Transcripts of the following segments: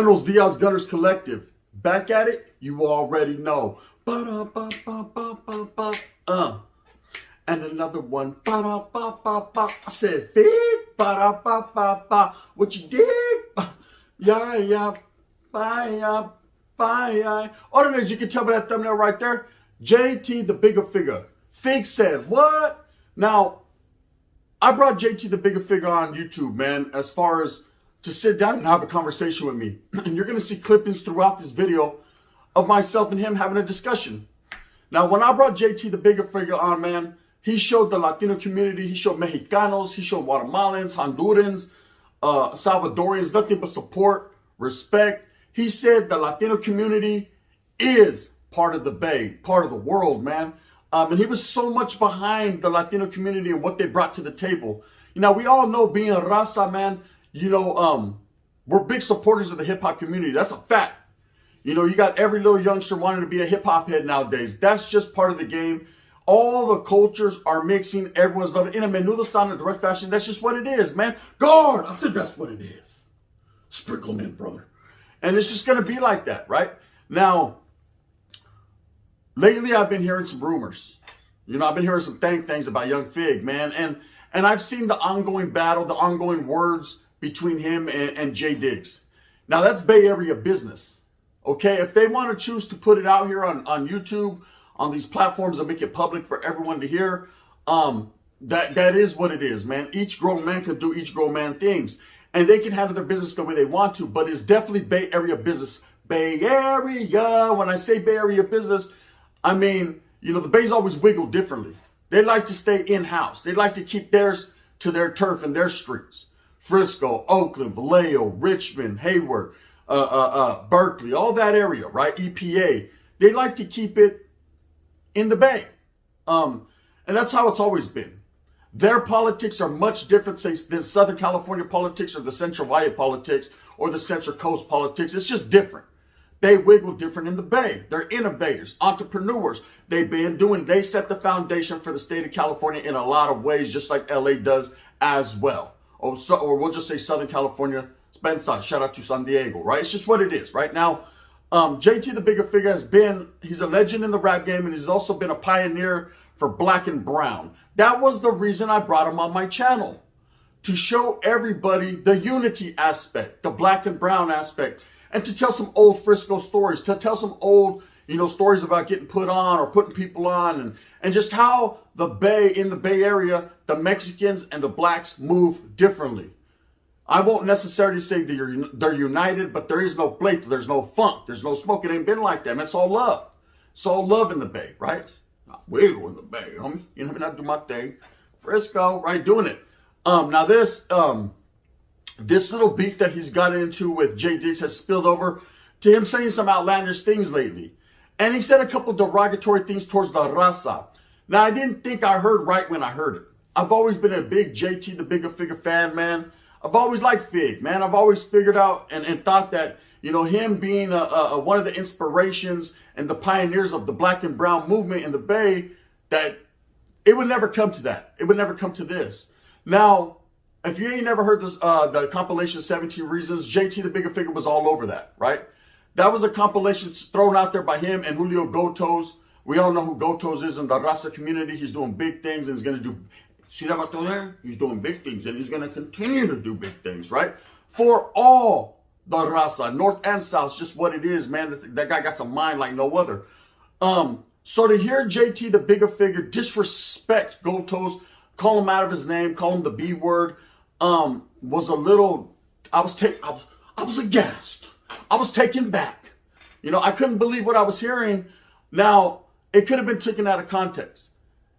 Buenos Dias Gunners Collective. Back at it? You already know. Ba-da-ba-ba-ba-ba-ba. And another one. Ba-da-ba-ba-ba. I said, Figg. Ba-da-ba-ba-ba. What you dig? Yeah, yeah. Bye, bye. Oh, as you can tell by that thumbnail right there, JT the Bigger Figure. Figg said, what? Now, I brought JT the Bigger Figure on YouTube, man, as far as to sit down and have a conversation with me. And you're going to see clippings throughout this video of myself and him having a discussion. Now, when I brought JT the Bigger Figure on, man, he showed the Latino community, he showed Mexicanos, he showed Guatemalans, Hondurans, Salvadorians, nothing but support, respect. He said the Latino community is part of the Bay, part of the world, man. And he was so much behind the Latino community and what they brought to the table. You know, we all know being a Raza, man, you know, we're big supporters of the hip hop community. That's a fact. You know, you got every little youngster wanting to be a hip hop head nowadays. That's just part of the game. All the cultures are mixing. Everyone's loving it. In a menudo style, in a direct fashion, that's just what it is, man. Guard! I said that's what it is. Sprinkle them in, brother. And it's just going to be like that, right? Now, lately I've been hearing some rumors. You know, I've been hearing some things about young Figg, man. And I've seen the ongoing battle, the ongoing words between him and J Diggs. Now, that's Bay Area business, okay? If they want to choose to put it out here on YouTube, on these platforms and make it public for everyone to hear, that is what it is, man. Each grown man can do each grown man things. And they can handle their business the way they want to, but it's definitely Bay Area business. Bay Area, when I say Bay Area business, I mean, you know, the Bays always wiggle differently. They like to stay in-house. They like to keep theirs to their turf and their streets. Frisco, Oakland, Vallejo, Richmond, Hayward, Berkeley, all that area, right? EPA. They like to keep it in the Bay. And that's how it's always been. Their politics are much different, say, than Southern California politics or the Central Valley politics or the Central Coast politics. It's just different. They wiggle different in the Bay. They're innovators, entrepreneurs. They set the foundation for the state of California in a lot of ways, just like LA does as well. Or we'll just say Southern California, Spencer, shout out to San Diego, right? It's just what it is, right? Now, JT the Bigger Figure he's a legend in the rap game, and he's also been a pioneer for black and brown. That was the reason I brought him on my channel, to show everybody the unity aspect, the black and brown aspect, and to tell some old Frisco stories, to tell some old, you know, stories about getting put on or putting people on, and just how in the Bay Area, the Mexicans and the blacks move differently. I won't necessarily say they're united, but there is no plate, there's no funk, there's no smoke. It ain't been like that, man. It's all love. It's all love in the Bay, right? Wiggle in the Bay, homie. You know, I do my thing. Frisco, right? Doing it. Now this little beef that he's gotten into with J Diggs has spilled over to him saying some outlandish things lately. And he said a couple derogatory things towards the Raza. Now, I didn't think I heard right when I heard it. I've always been a big JT the Bigger Figure fan, man. I've always liked Figg, man. I've always figured out and thought that, you know, him being one of the inspirations and the pioneers of the black and brown movement in the Bay, that it would never come to that. It would never come to this. Now, if you ain't never heard this, the compilation 17 Reasons, JT the Bigger Figure was all over that, right? That was a compilation thrown out there by him and Julio Goldtoes. We all know who Goldtoes is in the Raza community. He's doing big things and he's going to do, see that out there? He's doing big things and he's going to continue to do big things, right? For all the Raza, North and South, just what it is, man. That guy got some mind like no other. So to hear JT the Bigger Figure disrespect Goldtoes, call him out of his name, call him the B word, was a little, I was aghast. I was taken back. You know, I couldn't believe what I was hearing. Now, it could have been taken out of context.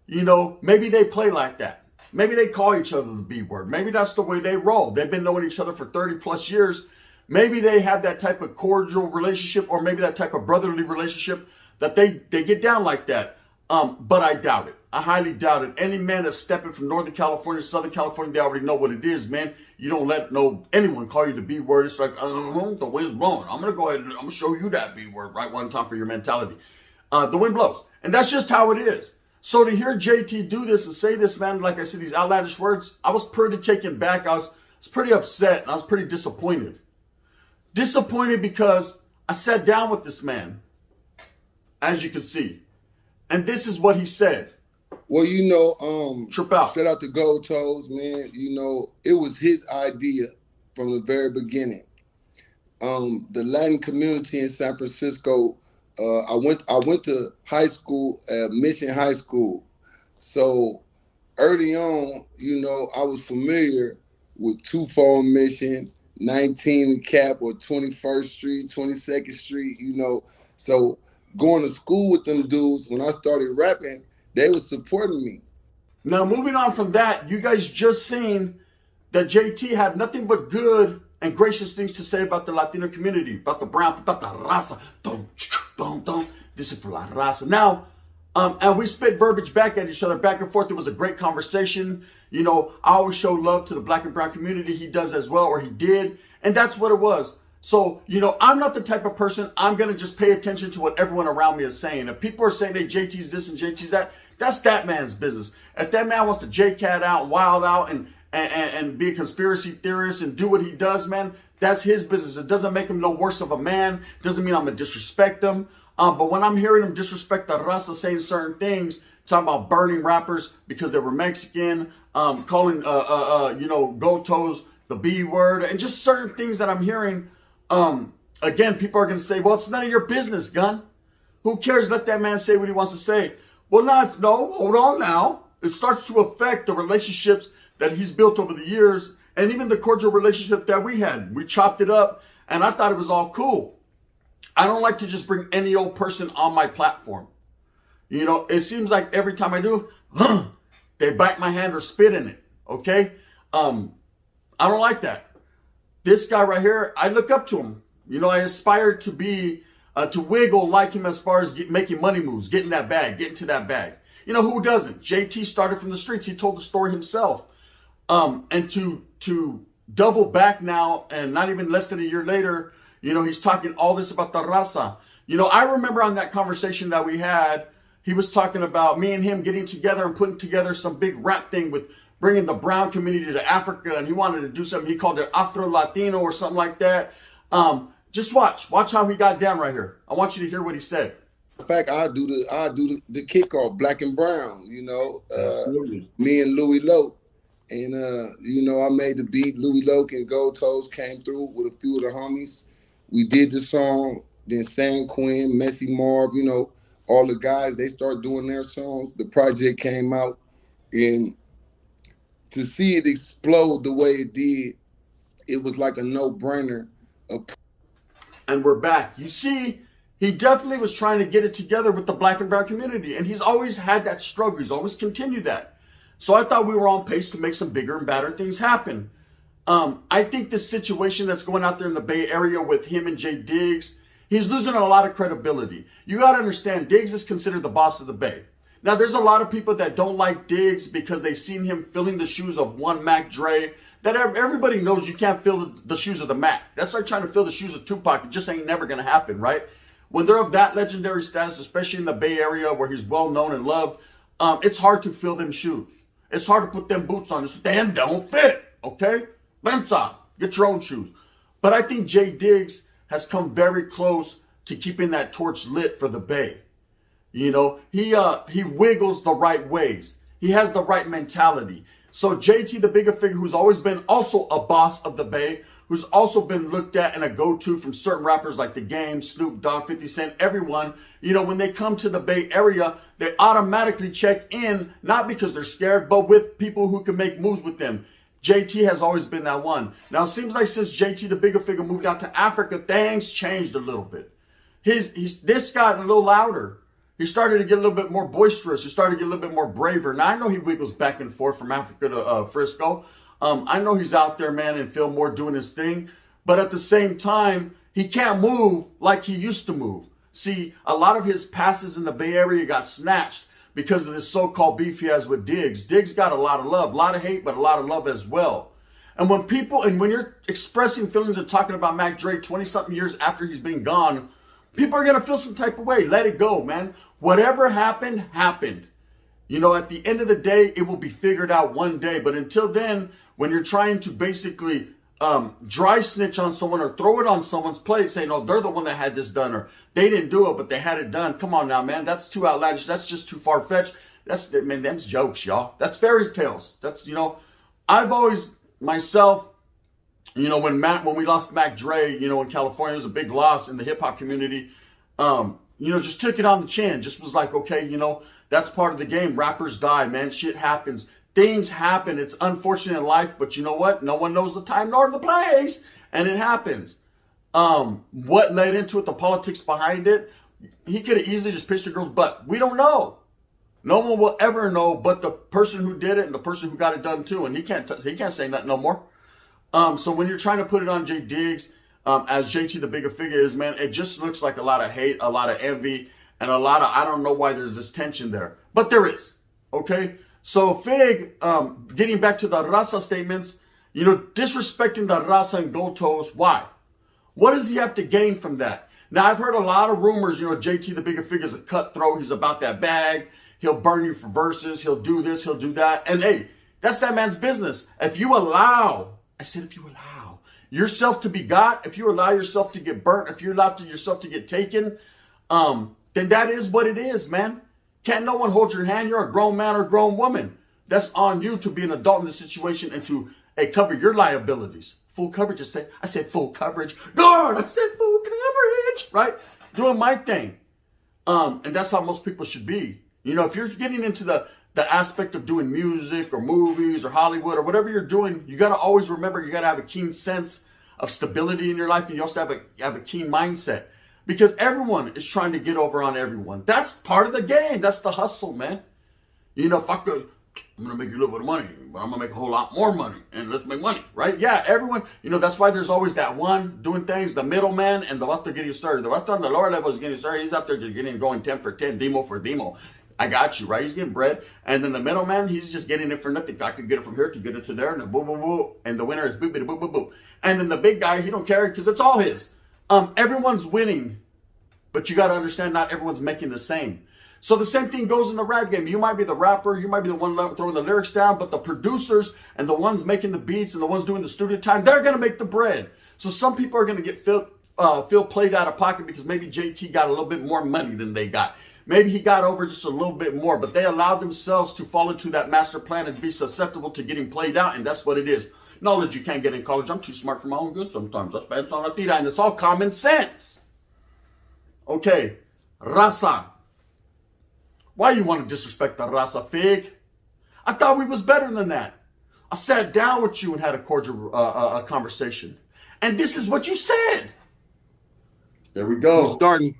You know, maybe they play like that. Maybe they call each other the B word. Maybe that's the way they roll. They've been knowing each other for 30 plus years. Maybe they have that type of cordial relationship, or maybe that type of brotherly relationship that they get down like that. But I doubt it. I highly doubt it. Any man that's stepping from Northern California, Southern California, they already know what it is, man. You don't let anyone call you the B word. It's like, the wind's blowing. I'm going to go ahead and I'm going to show you that B word right one time for your mentality. The wind blows. And that's just how it is. So to hear JT do this and say this, man, like I said, these outlandish words, I was pretty taken back. I was pretty upset and I was pretty disappointed. Disappointed because I sat down with this man, as you can see. And this is what he said. Well, you know, Trip out. shout out to Goldtoes, man. You know, it was his idea from the very beginning. The Latin community in San Francisco. I went to high school at Mission High School, so early on, you know, I was familiar with 2-4 Mission, 19 Cap, or 21st Street, 22nd Street. You know, so going to school with them dudes when I started rapping, they was supporting me. Now, moving on from that, you guys just seen that JT had nothing but good and gracious things to say about the Latino community, about the brown, about the raza. Don't. This is for la raza. Now, and we spit verbiage back at each other, back and forth. It was a great conversation. You know, I always show love to the black and brown community. He does as well, or he did. And that's what it was. So, you know, I'm not the type of person, I'm going to just pay attention to what everyone around me is saying. If people are saying, hey, JT's this and JT's that, that's that man's business. If that man wants to J-Cat out, wild out, and be a conspiracy theorist and do what he does, man, that's his business. It doesn't make him no worse of a man. Doesn't mean I'm going to disrespect him. But when I'm hearing him disrespect the Raza, saying certain things, talking about burning rappers because they were Mexican, calling, you know, Goldtoes the B word, and just certain things that I'm hearing, again, people are going to say, well, it's none of your business, Gun. Who cares? Let that man say what he wants to say. Well, no, hold on now. It starts to affect the relationships that he's built over the years, and even the cordial relationship that we had. We chopped it up, and I thought it was all cool. I don't like to just bring any old person on my platform. You know, it seems like every time I do, they bite my hand or spit in it, okay? I don't like that. This guy right here, I look up to him. You know, I aspire to be, to wiggle like him as far as making money moves, getting that bag, getting to that bag. You know, who doesn't? JT started from the streets. He told the story himself. And to double back now, and not even less than a year later, you know, he's talking all this about the raza. You know, I remember on that conversation that we had, he was talking about me and him getting together and putting together some big rap thing with bringing the brown community to Africa, and he wanted to do something. He called it Afro-Latino or something like that. Just watch how he got down right here. I want you to hear what he said. In fact, I do the kickoff, Black and Brown. You know, Absolutely. Me and Louis Loke, and you know, I made the beat. Louis Loke and Goldtoes came through with a few of the homies. We did the song. Then San Quinn, Messy Marv, you know, all the guys, they start doing their songs. The project came out, and to see it explode the way it did, it was like a no-brainer. And we're back. You see, he definitely was trying to get it together with the black and brown community. And he's always had that struggle. He's always continued that. So I thought we were on pace to make some bigger and badder things happen. I think this situation that's going out there in the Bay Area with him and Jay Diggs, he's losing a lot of credibility. You got to understand, Diggs is considered the boss of the Bay. Now, there's a lot of people that don't like Diggs because they've seen him filling the shoes of one Mac Dre. That everybody knows you can't fill the shoes of the Mac. That's like trying to fill the shoes of Tupac. It just ain't never going to happen, right? When they're of that legendary status, especially in the Bay Area where he's well known and loved, it's hard to fill them shoes. It's hard to put them boots on. They don't fit, okay? Benza, get your own shoes. But I think Jay Diggs has come very close to keeping that torch lit for the Bay. You know, he wiggles the right ways. He has the right mentality. So JT, the bigger figure, who's always been also a boss of the Bay, who's also been looked at and a go-to from certain rappers like The Game, Snoop Dogg, 50 Cent, everyone, you know, when they come to the Bay Area, they automatically check in, not because they're scared, but with people who can make moves with them. JT has always been that one. Now, it seems like since JT, the bigger figure, moved out to Africa, things changed a little bit. This got a little louder. He started to get a little bit more boisterous. He started to get a little bit more braver. Now, I know he wiggles back and forth from Africa to Frisco. I know he's out there, man, and Fillmore doing his thing. But at the same time, he can't move like he used to move. See, a lot of his passes in the Bay Area got snatched because of this so-called beef he has with Diggs. Diggs got a lot of love, a lot of hate, but a lot of love as well. And when you're expressing feelings and talking about Mac Dre 20-something years after he's been gone, people are going to feel some type of way. Let it go, man. Whatever happened, happened. You know, at the end of the day, it will be figured out one day. But until then, when you're trying to basically dry snitch on someone or throw it on someone's plate saying, no, they're the one that had this done, or they didn't do it, but they had it done. Come on now, man. That's too outlandish. That's just too far-fetched. That's jokes, y'all. That's fairy tales. That's, I've always, myself, when we lost Mac Dre, in California, it was a big loss in the hip-hop community. Just took it on the chin. Just was like, okay, that's part of the game. Rappers die, man. Shit happens. Things happen. It's unfortunate in life, but you know what? No one knows the time nor the place, and it happens. What led into it, the politics behind it, he could have easily just pitched a girl's butt. We don't know. No one will ever know but the person who did it and the person who got it done too, and he can't say nothing no more. So when you're trying to put it on Jay Diggs, as JT the bigger figure is, man, it just looks like a lot of hate, a lot of envy, and a lot of, I don't know why there's this tension there. But there is, okay? So Figg, getting back to the Raza statements, disrespecting the Raza and Goldtoes, why? What does he have to gain from that? Now, I've heard a lot of rumors, JT the bigger figure is a cutthroat. He's about that bag. He'll burn you for verses. He'll do this. He'll do that. And hey, that's that man's business. If you allow yourself to be got, if you allow yourself to get burnt, if you allow yourself to get taken, then that is what it is, man. Can't no one hold your hand? You're a grown man or grown woman. That's on you to be an adult in this situation and to cover your liabilities. Full coverage. I said full coverage. God, I said full coverage, right? Doing my thing. And that's how most people should be. If you're getting into the aspect of doing music or movies or Hollywood or whatever you're doing, you got to always remember you got to have a keen sense of stability in your life, and you also have a keen mindset, because everyone is trying to get over on everyone. That's part of the game. That's the hustle, man. Fuck the, I'm going to make you a little bit of money, but I'm going to make a whole lot more money, and let's make money, right? Yeah, everyone, that's why there's always that one doing things, the middleman, and the vato getting served. The vato on the lower level is getting served. He's out there just going 10 for 10, demo for demo. I got you, right? He's getting bread. And then the middleman, he's just getting it for nothing. I could get it from here to get it to there, and boom, boom, boom. And the winner is boop, boop, boop, boop, boop. And then the big guy, he don't care because it's all his. Everyone's winning, but you got to understand not everyone's making the same. So the same thing goes in the rap game. You might be the rapper, you might be the one throwing the lyrics down, but the producers and the ones making the beats and the ones doing the studio time, they're going to make the bread. So some people are going to get feel played out of pocket because maybe JT got a little bit more money than they got. Maybe he got over just a little bit more, but they allowed themselves to fall into that master plan and be susceptible to getting played out, and that's what it is. Knowledge you can't get in college. I'm too smart for my own good sometimes. That's bad on a tira, and it's all common sense. Okay, Raza. Why you want to disrespect the Raza, Figg? I thought we was better than that. I sat down with you and had a cordial conversation, and this is what you said. There we go. We're starting.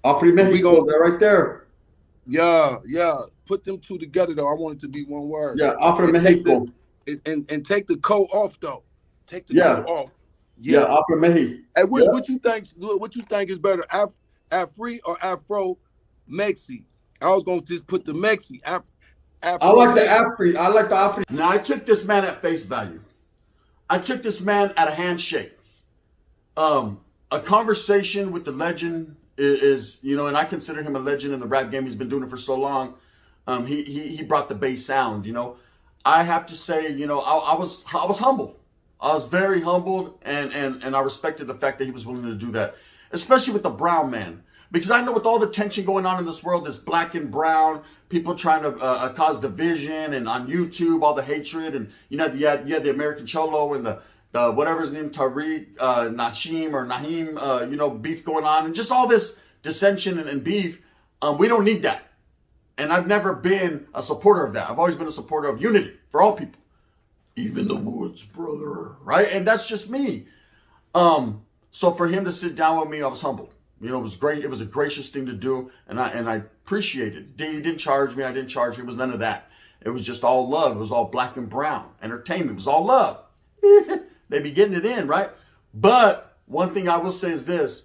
Afri Mexico, they're right there. Yeah. Put them two together, though. I want it to be one word. Yeah, Afri Mexico. And take the co off, though. Take the co off. Yeah, Afri Mexico. And what you think is better, Afri or Afro Mexi? I was gonna just put the Mexi. Afro I like the Afri. I like the Afri. Now I took this man at face value. I took this man at a handshake. A conversation with the legend is, and I consider him a legend in the rap game. He's been doing it for so long. He brought the bass sound, I have to say, I was humbled. I was very humbled, and I respected the fact that he was willing to do that, especially with the brown man. Because I know with all the tension going on in this world, this black and brown, people trying to cause division, and on YouTube, all the hatred, and you had the American Cholo and the whatever his name, Tariq, Nashim or Naheem, beef going on, and just all this dissension and beef. We don't need that. And I've never been a supporter of that. I've always been a supporter of unity for all people. Even the woods, brother. Right? And that's just me. So for him to sit down with me, I was humbled. It was great. It was a gracious thing to do. And I appreciated it. He didn't charge me. I didn't charge him. It was none of that. It was just all love. It was all black and brown. Entertainment. It was all love. They be getting it in, right? But one thing I will say is this.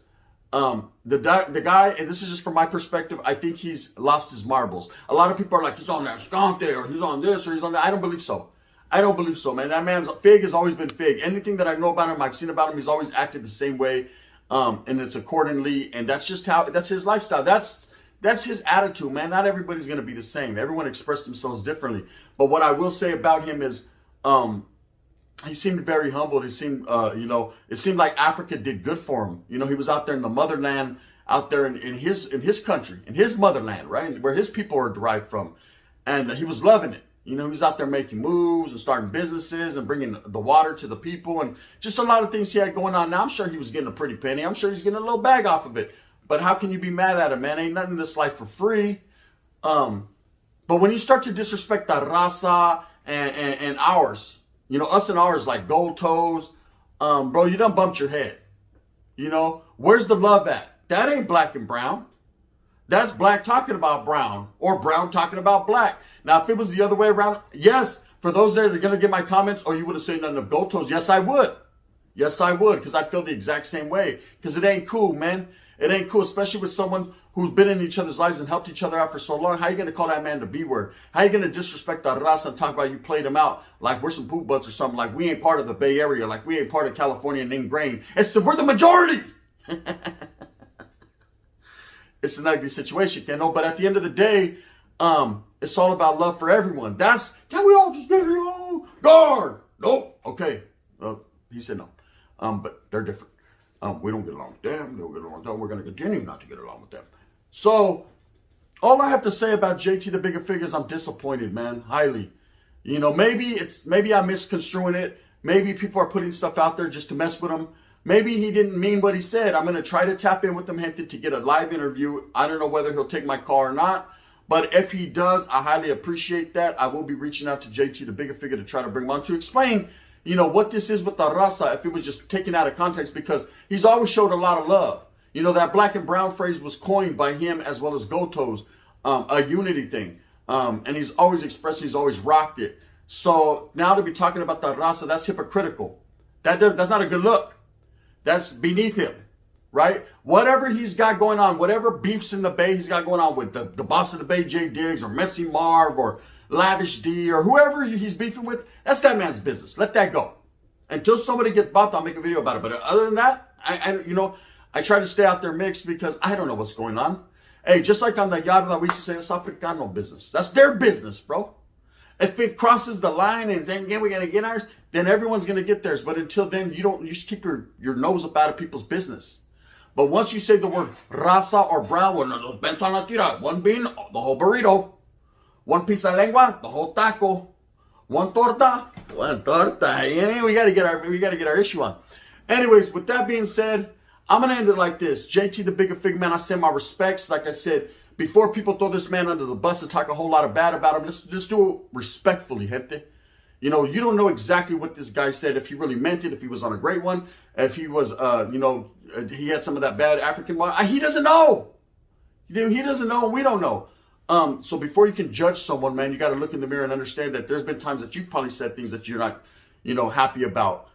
The guy, and this is just from my perspective, I think he's lost his marbles. A lot of people are like, he's on that skante, or he's on this, or he's on that. I don't believe so. I don't believe so, man. That man's Figg has always been Figg. Anything that I know about him, I've seen about him, he's always acted the same way, and it's accordingly. And that's just that's his lifestyle. That's his attitude, man. Not everybody's gonna be the same. Everyone expressed themselves differently. But what I will say about him is, he seemed very humbled. He seemed, it seemed like Africa did good for him. He was out there in the motherland, out there in his country, in his motherland, right, where his people are derived from, and he was loving it. He was out there making moves and starting businesses and bringing the water to the people and just a lot of things he had going on. Now, I'm sure he was getting a pretty penny. I'm sure he's getting a little bag off of it. But how can you be mad at him, man? Ain't nothing in this life for free. But when you start to disrespect the Raza and ours, us and ours like Goldtoes, bro, you done bumped your head. Where's the love at? That ain't black and brown. That's black talking about brown or brown talking about black. Now, if it was the other way around, yes, for those there that are going to get my comments, you would have said nothing of Goldtoes. Yes, I would. Yes, I would, because I feel the exact same way. Because it ain't cool, man. It ain't cool, especially with someone who's been in each other's lives and helped each other out for so long. How you going to call that man the B word? How you going to disrespect the Raza and talk about you played him out like we're some poop butts or something, like we ain't part of the Bay Area, like we ain't part of California and ingrained. We're the majority. It's an ugly situation, but at the end of the day, it's all about love for everyone. Can we all just get along? Guard. Nope. Okay. He said no. But they're different. We don't get along with them. They don't get along with them. We're going to continue not to get along with them. So all I have to say about JT the Bigger Figg is I'm disappointed, man. Highly. Maybe I'm misconstruing it. Maybe people are putting stuff out there just to mess with him. Maybe he didn't mean what he said. I'm going to try to tap in with him, gente, to get a live interview. I don't know whether he'll take my call or not. But if he does, I highly appreciate that. I will be reaching out to JT the Bigger Figg to try to bring him on to explain, what this is with the Raza, if it was just taken out of context, because he's always showed a lot of love. That black and brown phrase was coined by him as well as Goldtoes, a unity thing. And he's always expressed, he's always rocked it. So now to be talking about the Raza, that's hypocritical. That's not a good look. That's beneath him, right? Whatever he's got going on, whatever beefs in the Bay he's got going on with the boss of the Bay, J Diggs, or Messy Marv, or Lavish D, or whoever he's beefing with, that's that man's business. Let that go. Until somebody gets bopped, I'll make a video about it. But other than that, I try to stay out there mixed because I don't know what's going on. Hey, just like on the Yada, we used to say, it's Africano business. That's their business, bro. If it crosses the line and then again we're going to get ours, then everyone's going to get theirs. But until then, you just keep your nose up out of people's business. But once you say the word Raza or brown, one bean, the whole burrito. One piece of lengua, the whole taco. One torta. Yeah, we gotta get our issue on. Anyways, with that being said, I'm gonna end it like this. JT the Bigger Figg, man, I send my respects. Like I said, before people throw this man under the bus and talk a whole lot of bad about him, let's just do it respectfully, gente. You don't know exactly what this guy said, if he really meant it, if he was on a great one, if he was, he had some of that bad African one. He doesn't know. He doesn't know, and we don't know. So before you can judge someone, man, you got to look in the mirror and understand that there's been times that you've probably said things that you're not, happy about.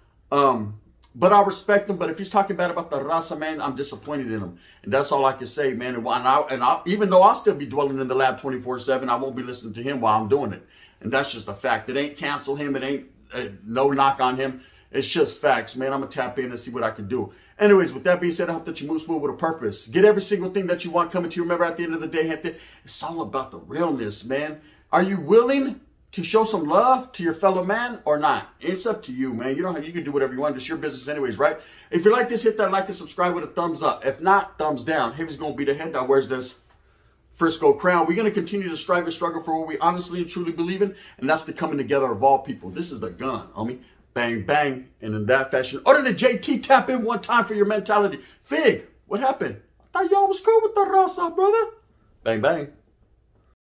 But I respect him. But if he's talking bad about the Raza, man, I'm disappointed in him. And that's all I can say, man. And even though I'll still be dwelling in the lab 24/7, I won't be listening to him while I'm doing it. And that's just a fact. It ain't cancel him. It ain't no knock on him. It's just facts, man. I'm going to tap in and see what I can do. Anyways, with that being said, I hope that you move smooth with a purpose. Get every single thing that you want coming to you. Remember, at the end of the day, gente, it's all about the realness, man. Are you willing to show some love to your fellow man or not? It's up to you, man. You can do whatever you want. It's your business anyways, right? If you like this, hit that like and subscribe with a thumbs up. If not, thumbs down. Heavy's going to be the head that wears this Frisco crown. We're going to continue to strive and struggle for what we honestly and truly believe in, and that's the coming together of all people. This is the gun, homie. Bang, bang. And in that fashion, order the JT, tap in one time for your mentality. Figg, what happened? I thought y'all was cool with the Raza, brother. Bang, bang.